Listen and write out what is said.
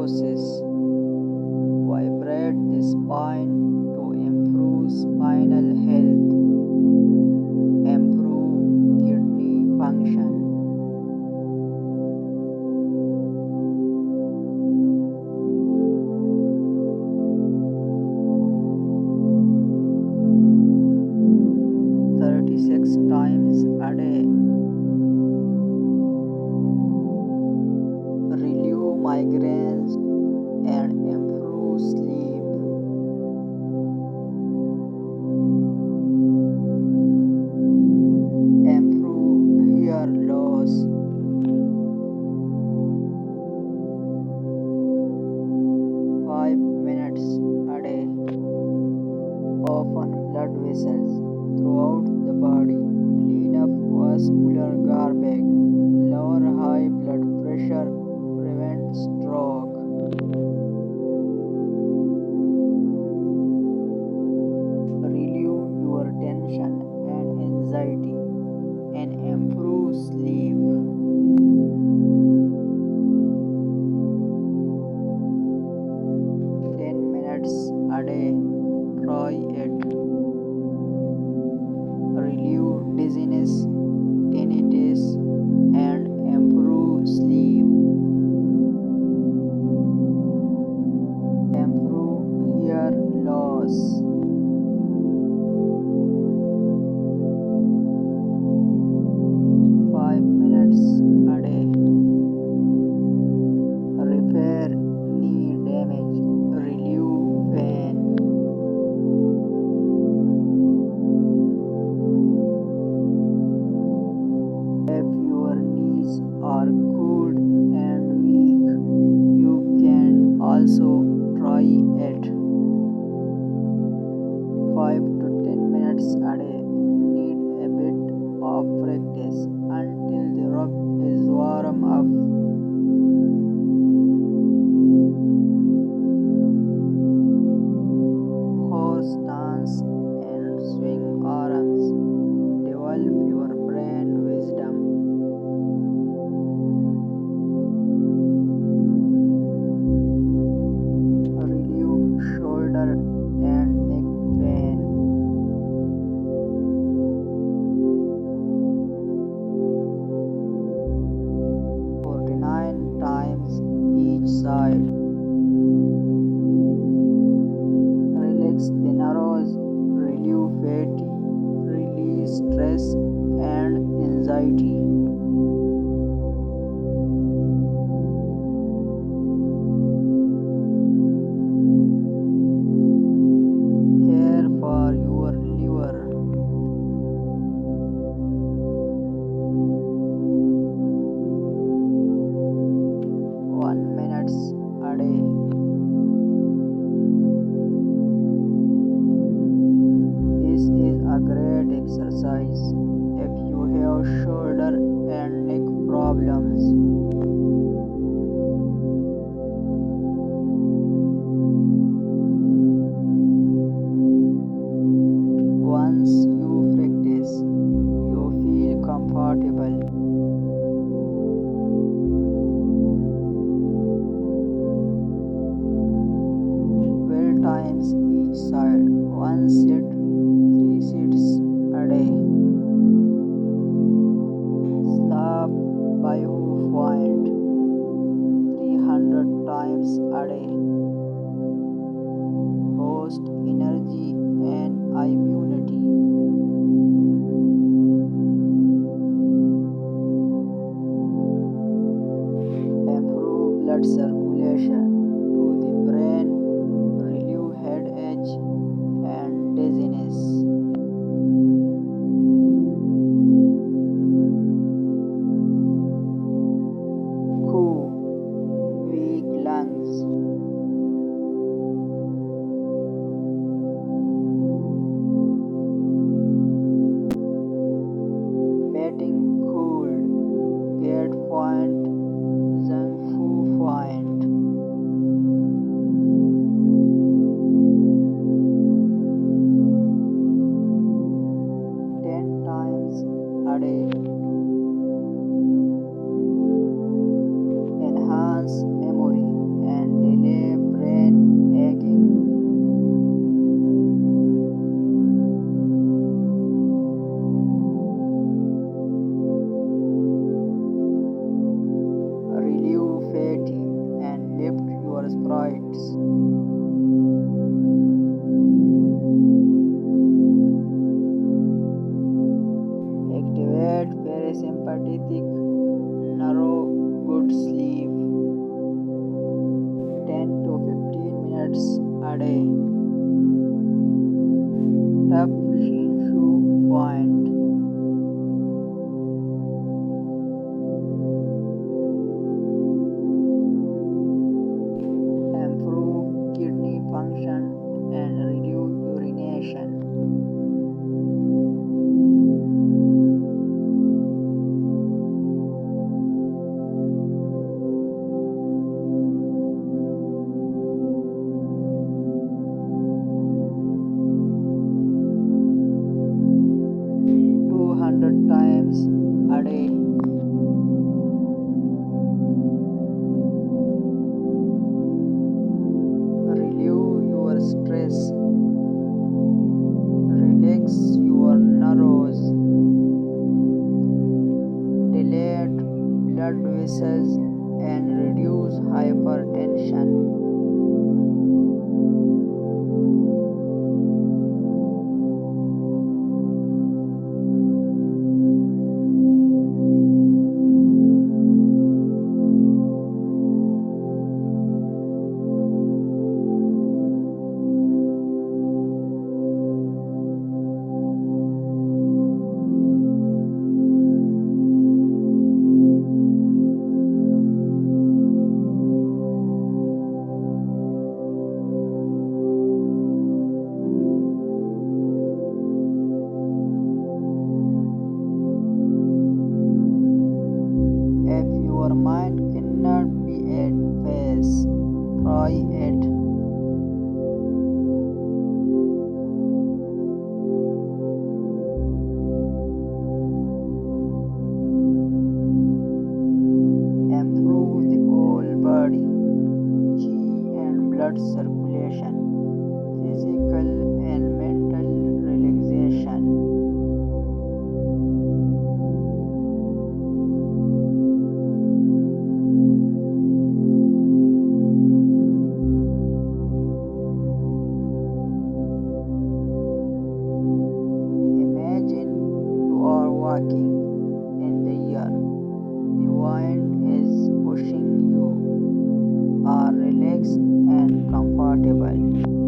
process. Vibrate the spine to improve spinal health, improve kidney function. Six times a day. Relieve migraines and improve sleep. Improve hair loss. 5 minutes a day. Open blood vessels throughout the body. Clean up vascular garbage. Lower high blood pressure. Prevent stroke. Relieve your tension and anxiety and improve sleep. 10 minutes a day. Try it. Relieve dizziness, tinnitus, and improve sleep. Improve hair loss. 5 minutes a day. Repair knee damage. Relieve pain. If your knees are cold and weak, you can also try it. 5 to 10 minutes a day. Need a bit of practice until the rug is warm up. Horse dance and swing arms. Develop your brain wisdom. Relieve shoulder and neck pain. 49 times each side. Relax the nerves, relieve fatigue, release stress and anxiety. Care for your liver. One minutes a day. This is a great exercise if you have shoulder and neck problems. Once you practice, you feel comfortable. 12 times each side. One sit, 3 sits a day. Stop by hoof point 300 times a day. Boost energy and immunity. Improve blood circulation to the brain. Relieve headache and dizziness. Cool, weak lungs. Betting cold. Get point. Zhang Fu point. frights. Activate parasympathetic narrow good sleep 10 to 15 minutes a day. Tap Shinshu point. Improve kidney function and reduce urination. Times a day. Relieve your stress. Relax your nerves. Dilate blood vessels and reduce hypertension. If your mind cannot be at peace, try it. Improve the whole body, chi and blood circulation, physical and mental relaxation. Imagine you are walking in the air. The wind is pushing you. Are relaxed and comfortable.